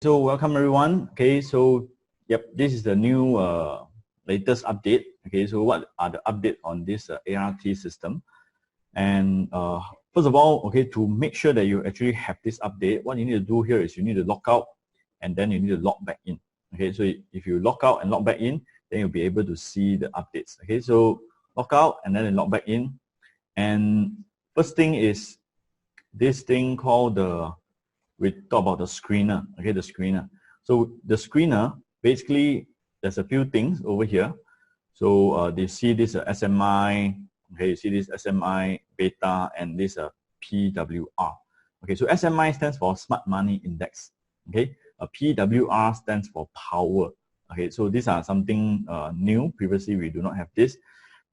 So welcome everyone. Okay, so this is the new latest update. Okay, so what are the update on this ART system? And first of all, okay, to make sure that you actually have this update, what you need to do here is you need to log out and then you need to log back in. Okay, so if you log out and log back in, then you'll be able to see the updates. Okay, so log out and then log back in. And first thing is this thing called we talk about the screener. Okay, the screener. So the screener, basically, there's a few things over here. So they see this SMI, okay, you see this SMI beta and this PWR. Okay, so SMI stands for Smart Money Index. Okay, PWR stands for power. Okay, so these are something new. Previously, we do not have this.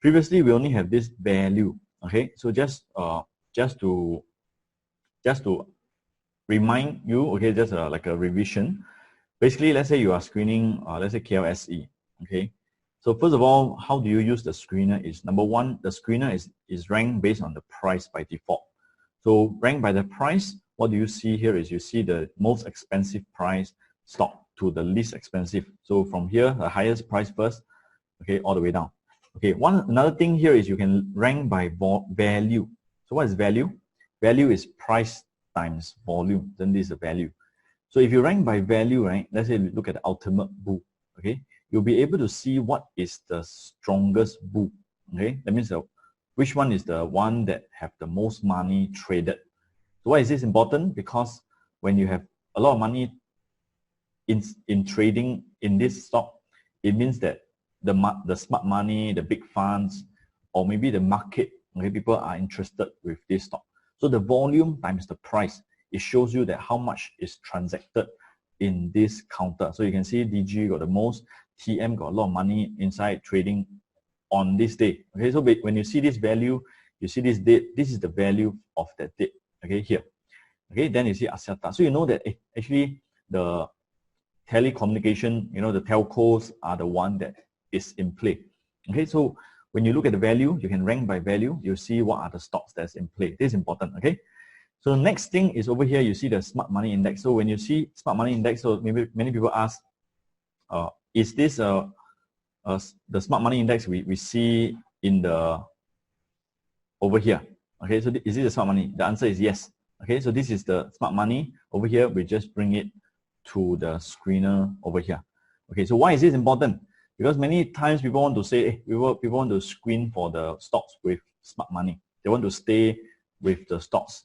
Previously, we only have this value. Okay, so just to remind you, okay, just like a revision. Basically, let's say you are screening, let's say KLSE, okay. So first of all, how do you use the screener is, number one, the screener is ranked based on the price by default. So ranked by the price, what do you see here is you see the most expensive price stock to the least expensive. So from here, the highest price first, okay, all the way down. Okay, another thing here is you can rank by value. So what is value? Value is price times volume, then this is the value. So if you rank by value, right, let's say look at the ultimate bull, okay, you'll be able to see what is the strongest bull, okay, that means which one is the one that have the most money traded. So why is this important? Because when you have a lot of money in trading in this stock, it means that the smart money, the big funds, or maybe the market, okay, people are interested with this stock. So the volume times the price, it shows you that how much is transacted in this counter. So you can see DG got the most, TM got a lot of money inside trading on this day. Okay, so when you see this value, you see this date, this is the value of that date, okay, here. Okay, then you see Axiata. So you know that actually the telecommunication, you know, the telcos are the one that is in play. Okay, so when you look at the value, you can rank by value. You see what are the stocks that's in play. This is important, okay? So the next thing is over here, you see the Smart Money Index. So when you see Smart Money Index, so maybe many people ask, is this the Smart Money Index we see in the, over here? Okay, so is this the Smart Money? The answer is yes. Okay, so this is the Smart Money. Over here, we just bring it to the screener over here. Okay, so why is this important? Because many times people want to say, hey, people want to screen for the stocks with smart money. They want to stay with the stocks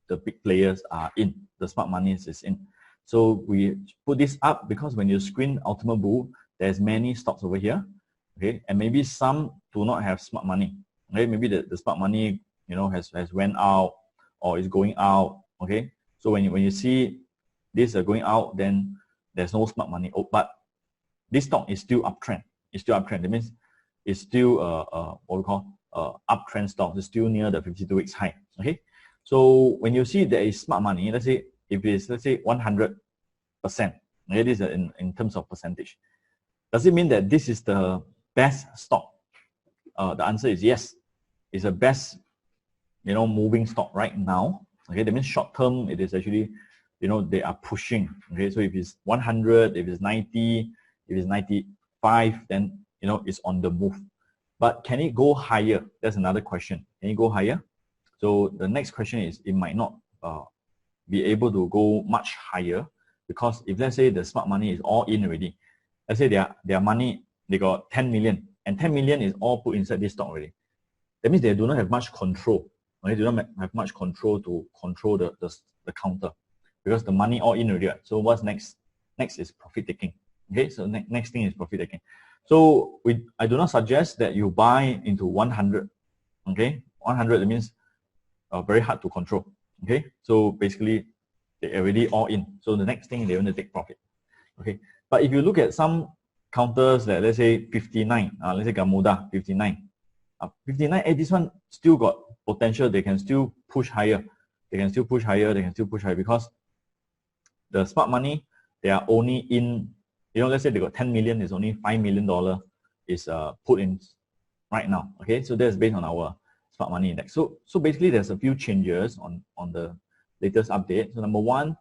the big players are in, the smart money is in. So we put this up because when you screen Ultimate Bull, there's many stocks over here, okay, and maybe some do not have smart money. Okay, maybe the smart money, you know, has went out or is going out. Okay, so when you see this going out, then there's no smart money. Oh, but this stock is still uptrend. It's still uptrend. That means it's still what we call uptrend stock. It's still near the 52 weeks high. Okay. So when you see there is smart money, let's say if it's 100%, okay, this is in terms of percentage. Does it mean that this is the best stock? The answer is yes. It's the best, you know, moving stock right now. Okay, that means short term it is actually, you know, they are pushing. Okay, so if it's 100, if it's 90. If it's 95, then, you know, it's on the move. But can it go higher? That's another question. Can it go higher? So the next question is, it might not be able to go much higher, because if let's say the smart money is all in already, let's say their money, they got 10 million, and 10 million is all put inside this stock already. That means they do not have much control. They do not have much control to control the counter, because the money all in already. So what's next? Next is profit taking. Okay, so next thing is profit taking. So I do not suggest that you buy into 100. Okay, 100, it means very hard to control. Okay, so basically they already all in. So the next thing they want to take profit. Okay, but if you look at some counters that, let's say 59, let's say Gamuda 59, 59, this one still got potential. They can still push higher. They can still push higher. They can still push higher, because the smart money, they are only in, you know, let's say they got 10 million, is only $5 million is put in right now. Okay, so that's based on our smart money index. So basically there's a few changes on the latest update. So number one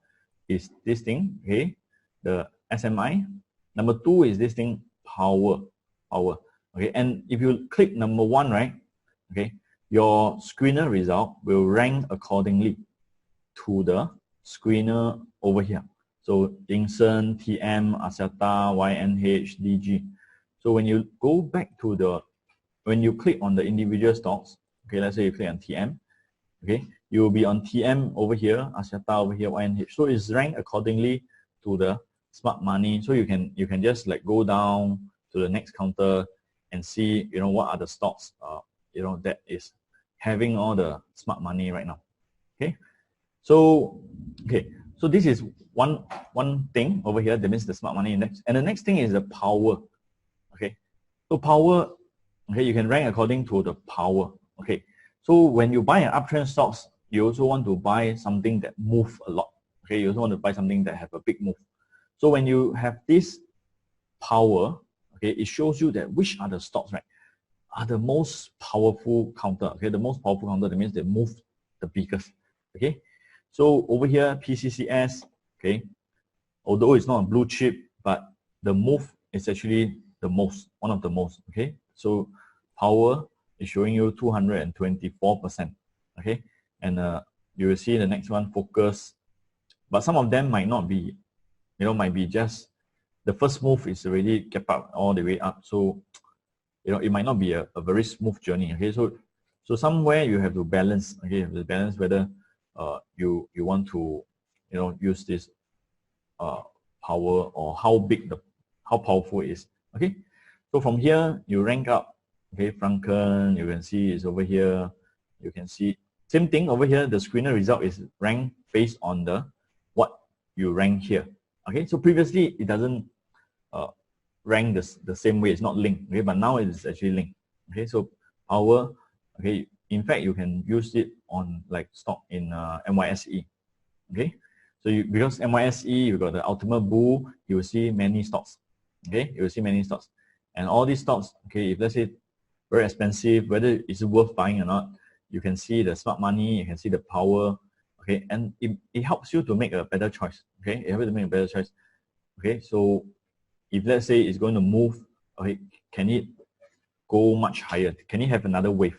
is this thing, okay, the SMI. Number 2 is this thing, power. Okay, and if you click number 1, right, okay, your screener result will rank accordingly to the screener over here. So Ingsen, TM, Axiata, YNH, DG. So when you go back to the, when you click on the individual stocks, okay, let's say you click on TM, okay, you will be on TM over here, Axiata over here, YNH. So it's ranked accordingly to the smart money. So you can just like go down to the next counter and see, you know, what are the stocks, you know, that is having all the smart money right now. Okay, so so this is one thing over here. That means the smart money index, and the next thing is the power. Okay, so power. Okay, you can rank according to the power. Okay, so when you buy an uptrend stocks, you also want to buy something that move a lot. Okay, you also want to buy something that have a big move. So when you have this power, okay, it shows you that which are the stocks, right, are the most powerful counter. Okay, the most powerful counter, that means they move the biggest. Okay, so over here, PCCS, okay, although it's not a blue chip, but the move is actually the most, one of the most. Okay, so power is showing you 224%. Okay, and you will see the next one, focus, but some of them might not be, you know, might be just the first move is already kept up all the way up. So, you know, it might not be a very smooth journey. Okay, so somewhere you have to balance. Okay, you have to balance whether you want to, you know, use this power, or how powerful it is. Okay, so from here you rank up. Okay, Franken, you can see is over here. You can see same thing over here. The screener result is ranked based on the what you rank here. Okay, so previously it doesn't rank the same way. It's not linked. Okay, but now it is actually linked. Okay, so power. Okay, in fact you can use it on like stock in NYSE. Okay, so because NYSE you got the ultimate bull, you will see many stocks. Okay, you will see many stocks, and all these stocks. Okay, if let's say very expensive, whether it's worth buying or not, you can see the smart money, you can see the power. Okay, and it helps you to make a better choice. Okay, it helps you to make a better choice. Okay, so if let's say it's going to move, okay, can it go much higher? Can it have another wave?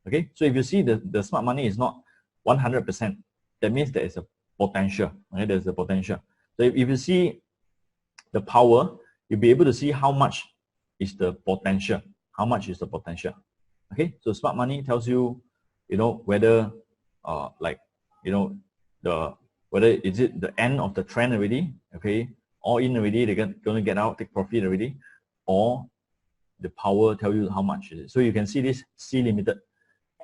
Okay, so if you see the smart money is not 100%, that means there is a potential. Okay, there's a potential. So if you see the power, you'll be able to see how much is the potential. How much is the potential? Okay, so smart money tells you, you know, whether like, you know, whether is it the end of the trend already, okay, all in already, they're going to get out, take profit already, or the power tell you how much is it. So you can see this C limited.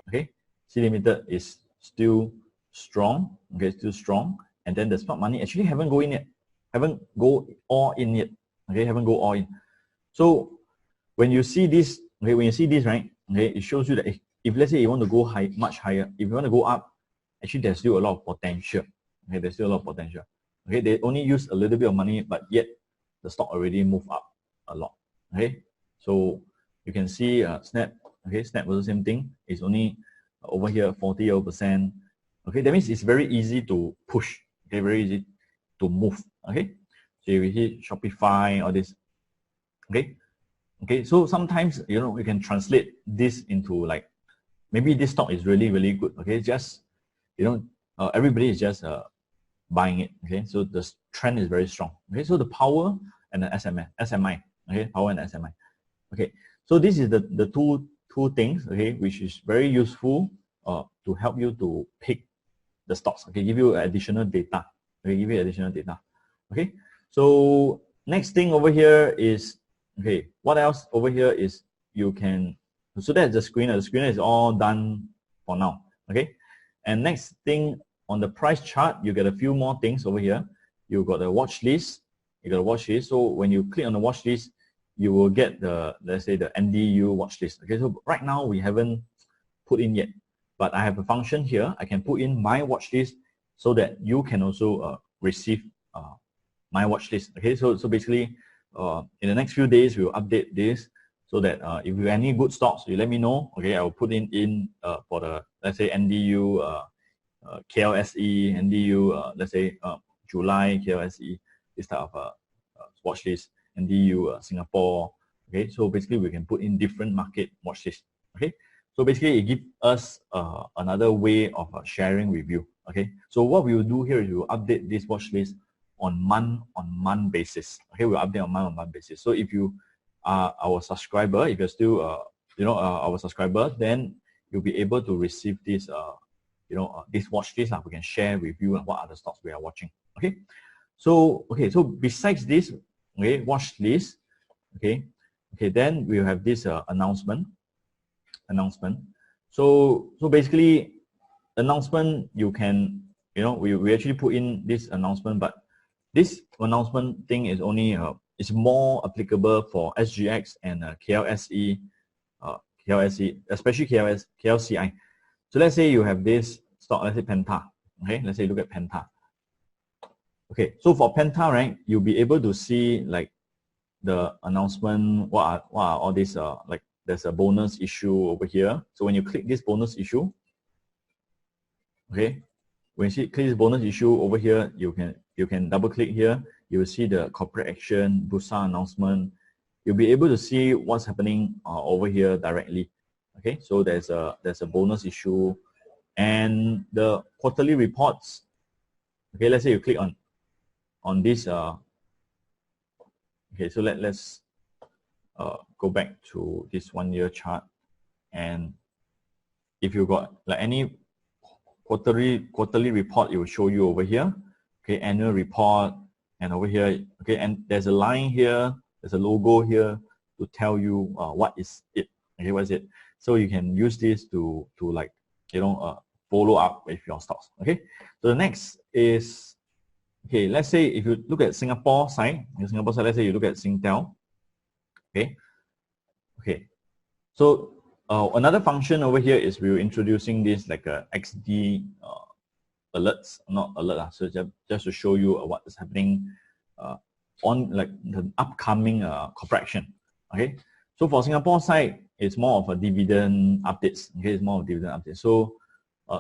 Okay, C limited is still strong. Okay, still strong, and then the smart money actually haven't go in yet, haven't go all in yet. Okay, haven't go all in. So when you see this, okay, when you see this, right, okay, it shows you that if let's say you want to go high, much higher, if you want to go up, actually there's still a lot of potential. Okay, there's still a lot of potential. Okay, they only use a little bit of money, but yet the stock already moved up a lot. Okay, so you can see Snap. Okay, Snap was the same thing. It's only over here 40%. Okay, that means it's very easy to push. Okay, very easy to move. Okay, so you hit Shopify, all this. Okay. Okay, so sometimes, you know, we can translate this into like, maybe this stock is really, really good. Okay, just, you know, everybody is just buying it. Okay, so the trend is very strong. Okay, so the power and the SMI. Okay, power and SMI. Okay, so this is the two things. Okay, which is very useful to help you to pick the stocks. Okay, give you additional data. Okay, give you additional data. Okay, so next thing over here is, okay, what else over here is you can, so that's the screener. The screener is all done for now. Okay, and next thing on the price chart, you get a few more things over here. You got a watch list. You got a watch list. So when you click on the watch list, you will get the, let's say, the NDU watch list. Okay, so right now we haven't put in yet, but I have a function here. I can put in my watch list so that you can also receive my watch list. Okay, so basically, in the next few days, we'll update this so that if you have any good stocks, you let me know. Okay, I will put in for the, let's say, NDU, KLSE, NDU, let's say July KLSE, this type of watch list, NDU, Singapore. Okay, so basically we can put in different market watch list. Okay, so basically it gives us another way of sharing with you. Okay, so what we will do here is we will update this watch list on month basis. Okay, we'll update on month basis. So if you are our subscriber, if you're still our subscriber, then you'll be able to receive this this watch list. We can share with you what other stocks we are watching. Okay, so besides this, okay, watch list, okay, then we have this announcement. So basically, announcement, you can, we actually put in this announcement, but this announcement thing is only is more applicable for SGX and KLSE, especially KLCI. So let's say you have this stock, let's say Penta. Okay, let's say look at Penta. Okay, so for Penta, right, you'll be able to see like the announcement. What are all these like? There's a bonus issue over here. So when you click this bonus issue, okay, when you click this bonus issue over here, you can double click here. You will see the corporate action, Bursa announcement. You'll be able to see what's happening over here directly. Okay, so there's a bonus issue, and the quarterly reports. Okay, let's say you click on this. Okay, so let's go back to this 1 year chart, and if you got like any quarterly report, it will show you over here. Okay, annual report, and over here, okay, and there's a line here, there's a logo here to tell you what is it. Okay, what is it? So you can use this to like follow up with your stocks. Okay, so the next is, okay, let's say if you look at Singapore side, let's say you look at Singtel. Okay, so another function over here is we're introducing this like a XD alerts, not alert, so just to show you what is happening on like the upcoming corporate action. Okay, so for Singapore side, it's more of a dividend updates. Okay, it's more of dividend updates. So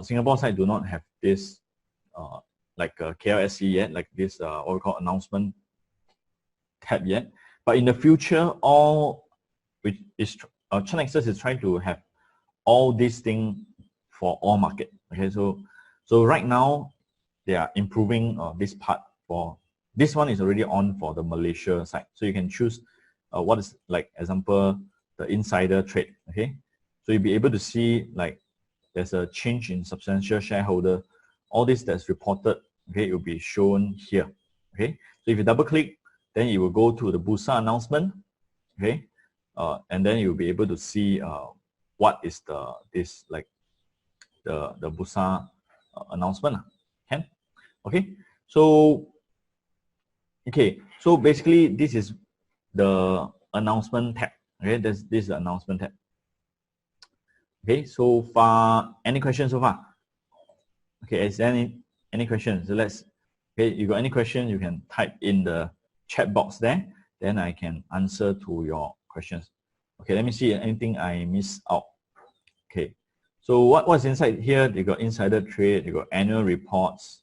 Singapore side do not have this like KLSE yet, like this what we call announcement tab yet. But in the future, all which is Chinexus is trying to have all these things for all market. Okay, so right now they are improving this part. For this one is already on for the Malaysia side, so you can choose what is like example the insider trade. Okay, so you'll be able to see like there's a change in substantial shareholder. All this that's reported, okay, it will be shown here. Okay, so if you double click, then you will go to the Bursa announcement. Okay, and then you'll be able to see what is the Bursa announcement. Okay, so basically this is the announcement tab. Okay, this is the announcement tab. Okay, so far, any questions so far? Okay, is there any questions? So you got any questions, you can type in the chat box there, then I can answer to your questions. Okay, let me see anything I missed out. Okay, so what's inside here? You got insider trade, you got annual reports.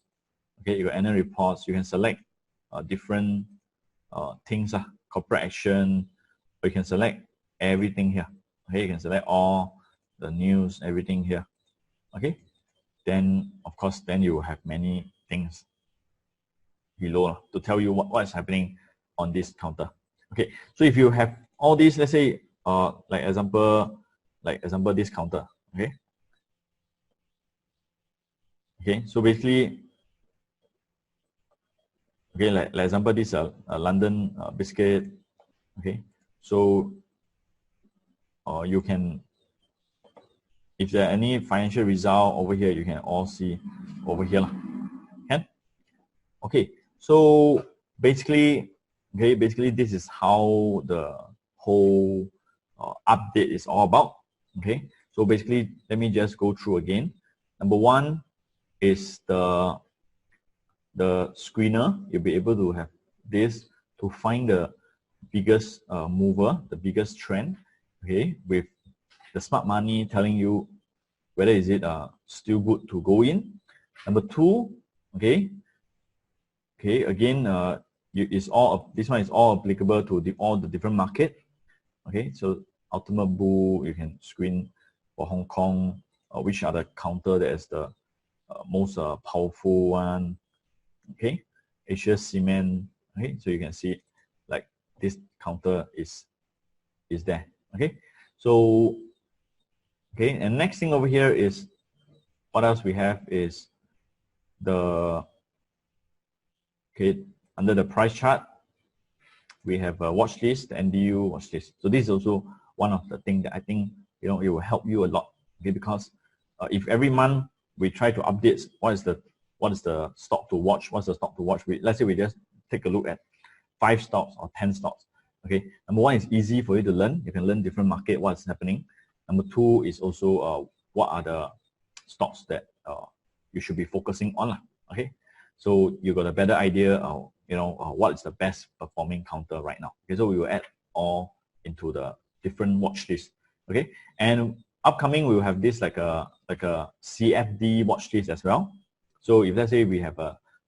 Okay, you got annual reports. You can select different things, corporate action, or you can select everything here. Okay, you can select all the news, everything here. Okay, then of course, then you will have many things below to tell you what is happening on this counter. Okay, so if you have all these, let's say like example this counter. Okay, so basically, okay, like example this London biscuit. Okay, so you can, if there are any financial result over here, you can all see over here. Okay, so basically, this is how the whole update is all about. Okay, so basically, let me just go through again. Number one is the screener. You'll be able to have this to find the biggest mover, the biggest trend. Okay, with the smart money telling you whether is it still good to go in. Number two, again, this one is all applicable to all the different market. Okay, so ultimate bull, you can screen for Hong Kong, which are the counter that is the most powerful one. Okay, Asia Cement. Okay, so you can see like this counter is there. Okay, so okay, and next thing over here is what else we have is the under the price chart we have a watch list, the NDU watch list. So this is also one of the things that I think it will help you a lot. Okay, because if every month we try to update what is the stock to watch, let's say we just take a look at 5 stocks or 10 stocks. Okay, number one is easy for you to learn. You can learn different market, what's happening. Number two is also what are the stocks that you should be focusing on. Okay, so you got a better idea of what is the best performing counter right now. Okay, so we will add all into the different watch list. Okay, and upcoming we will have this like a CFD watch list as well. So if let's say we have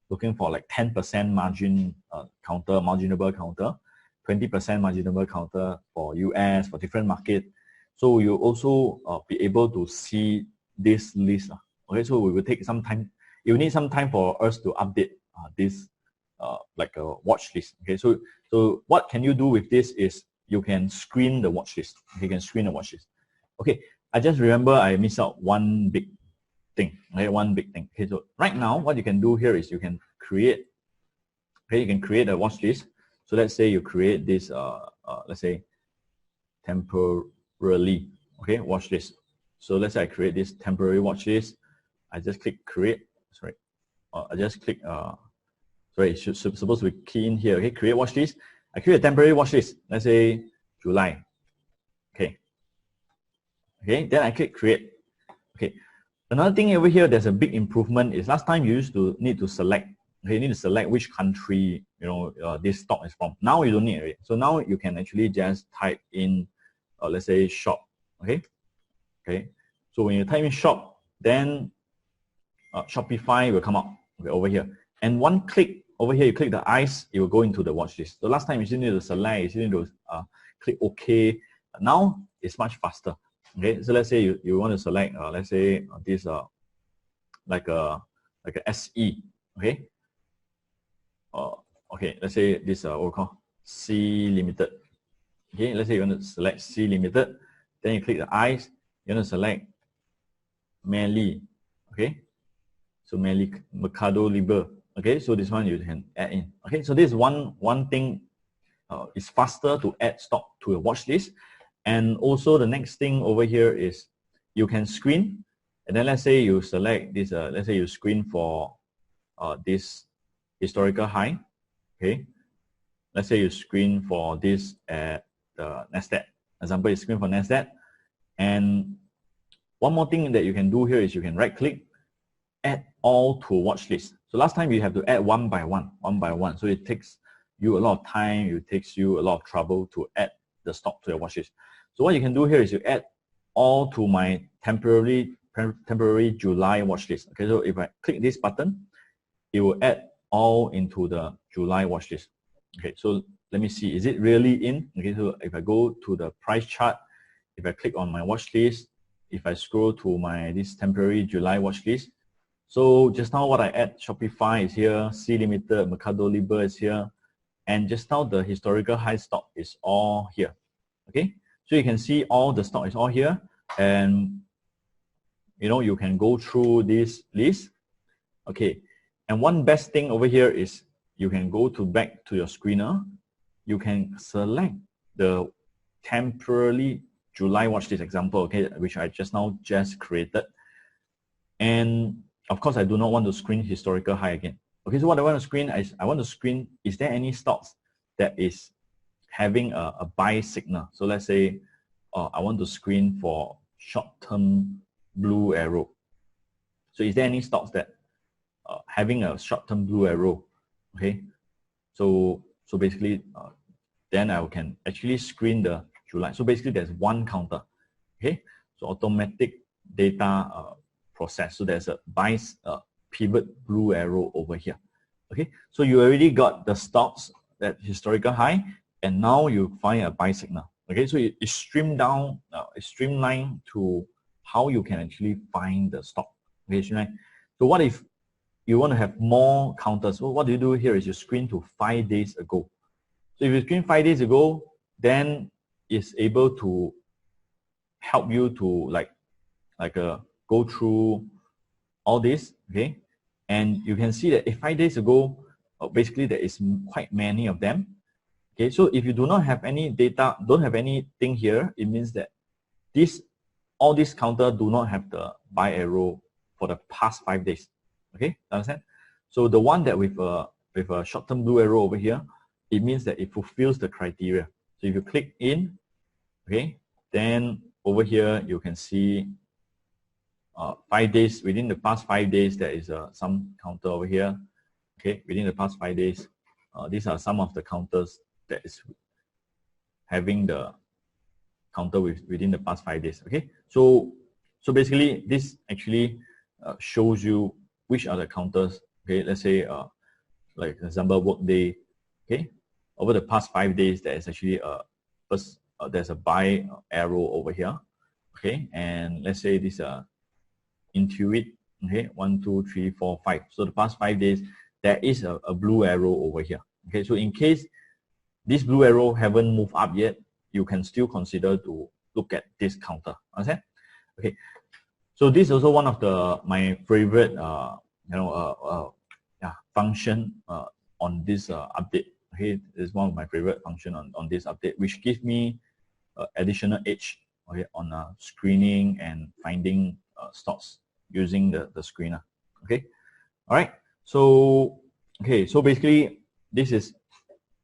looking for like 10% margin counter, marginable counter, 20% marginable counter for US, for different market. So you also be able to see this list. Okay, so we will take some time. You need some time for us to update this like a watch list. Okay, so what can you do with this is you can screen the watch list. You can screen the watch list. Okay, I just remember I missed out one big thing. Okay, one big thing. Okay, so right now what you can do here is you can create. Okay, you can create a watch list. So let's say you create this. Let's say temporarily. Okay, watch list. So let's say I create this temporary watch list. I just click create. Sorry, I just click. Sorry, supposed to be key in here. Okay, create watch list. I create a temporary watch list. Let's say July. Okay. Okay, then I click create. Okay. Another thing over here, there's a big improvement. Is last time you used to need to select. Okay, you need to select which country this stock is from. Now you don't need it. So now you can actually just type in, let's say shop. Okay. Okay. So when you type in shop, then Shopify will come up over here. And one click over here, you click the eyes, it will go into the watch list. So last time you still need to select, you still need to click OK. Now it's much faster. Okay, so let's say you want to select, let's say this like a SE. Okay. Okay, let's say this what we call C Limited. Okay, let's say you want to select C Limited, then you click the eyes, you want to select Meli. Okay, so Meli Mercado Libre. Okay, so this one you can add in. Okay, so this is one thing. It's faster to add stock to a watch list, and also the next thing over here is you can screen, and then let's say you select this. Let's say you screen for this historical high. Okay, let's say you screen for this at the Nasdaq. Example, you screen for Nasdaq, and one more thing that you can do here is you can right click, add all to watch list. So last time you have to add one by one. So it takes you a lot of time, it takes you a lot of trouble to add the stock to your watch list. So what you can do here is you add all to my temporary July watch list. Okay, so if I click this button, it will add all into the July watch list. Okay, so let me see, is it really in? Okay, so if I go to the price chart, if I click on my watch list, if I scroll to this temporary July watch list, so just now what I add, Shopify is here, C Limited, Mercado Libre is here, and just now the historical high stock is all here. Okay, so you can see all the stock is all here, and you can go through this list. Okay, and one best thing over here is you can go back to your screener. You can select the temporary July watch list example, okay, which I just created. And of course, I do not want to screen historical high again. Okay, so what I want to screen is is there any stocks that is having a buy signal? So let's say I want to screen for short-term blue arrow. So is there any stocks that having a short-term blue arrow? Okay, so basically then I can actually screen the July. So basically there's one counter. Okay, so automatic data process. So there's a buy pivot blue arrow over here. Okay, so you already got the stocks at historical high, and now you find a buy signal. Okay, so it's streamed down, it's streamlined to how you can actually find the stock. Okay, streamline. So what if you want to have more counters? So what you do here is you screen to 5 days ago. So if you screen 5 days ago, then it's able to help you to go through all this. Okay, and you can see that if 5 days ago, basically there is quite many of them. Okay, so if you do not have any data, don't have anything here, it means that all these counter do not have the buy arrow for the past 5 days. Okay, understand? So the one that with a short-term blue arrow over here, it means that it fulfills the criteria. So if you click in, okay, then over here you can see 5 days, within the past 5 days, there is some counter over here. Okay, within the past 5 days, these are some of the counters that is having the counter within the past 5 days. Okay, so basically this actually shows you which are the counters. Okay, let's say like example workday. Okay, over the past 5 days, there is actually there's a buy arrow over here. Okay, and let's say this Intuit. Okay, 1, 2, 3, 4, 5. So the past 5 days, there is a blue arrow over here. Okay, so in case this blue arrow haven't moved up yet, you can still consider to look at this counter. Understand? Okay, so this is also one of my favorite function on this update. Okay, this is one of my favorite function on this update, which gives me additional edge, okay, on screening and finding stocks using the screener. Okay, all right. So okay, so basically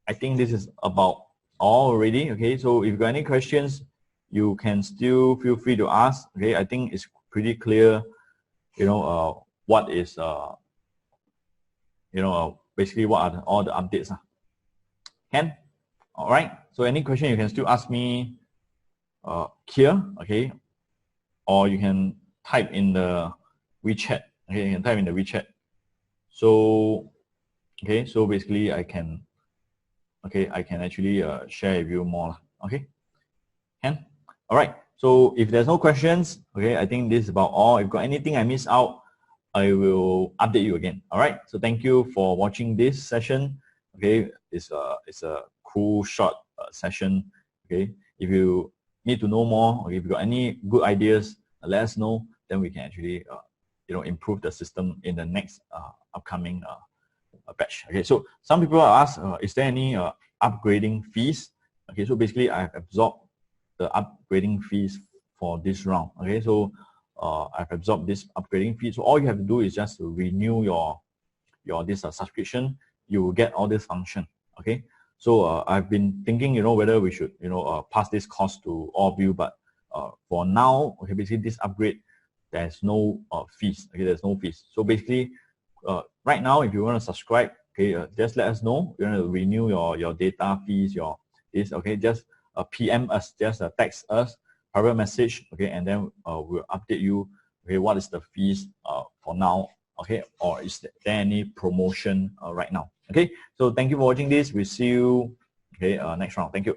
I think this is about all already. Okay, so if you got any questions, you can still feel free to ask. Okay, I think it's pretty clear, what is basically what are all the updates. Can? All right, so any question you can still ask me here, okay, or you can type in the WeChat. Okay, you can type in the WeChat. So okay, so basically I can actually share with you more. Okay, can? All right, so if there's no questions, okay, I think this is about all. If you've got anything I missed out, I will update you again. All right, so thank you for watching this session. Okay, it's a cool short session. Okay, if you need to know more, or if you got any good ideas, let us know. Then we can actually improve the system in the next upcoming batch. Okay, so some people ask, is there any upgrading fees? Okay, so basically I've absorbed the upgrading fees for this round. Okay, so I've absorbed this upgrading fee. So all you have to do is just to renew your this subscription. You will get all this function. Okay, so I've been thinking, whether we should pass this cost to all of you, but for now, okay, basically this upgrade, there's no fees. Okay, there's no fees. So basically, right now, if you want to subscribe, okay, just let us know. You want to renew your data fees, okay, just PM us, just text us, private message, okay, and then we'll update you. Okay, what is the fees for now? Okay, or is there any promotion right now? Okay, so thank you for watching this. We'll see you next round. Thank you.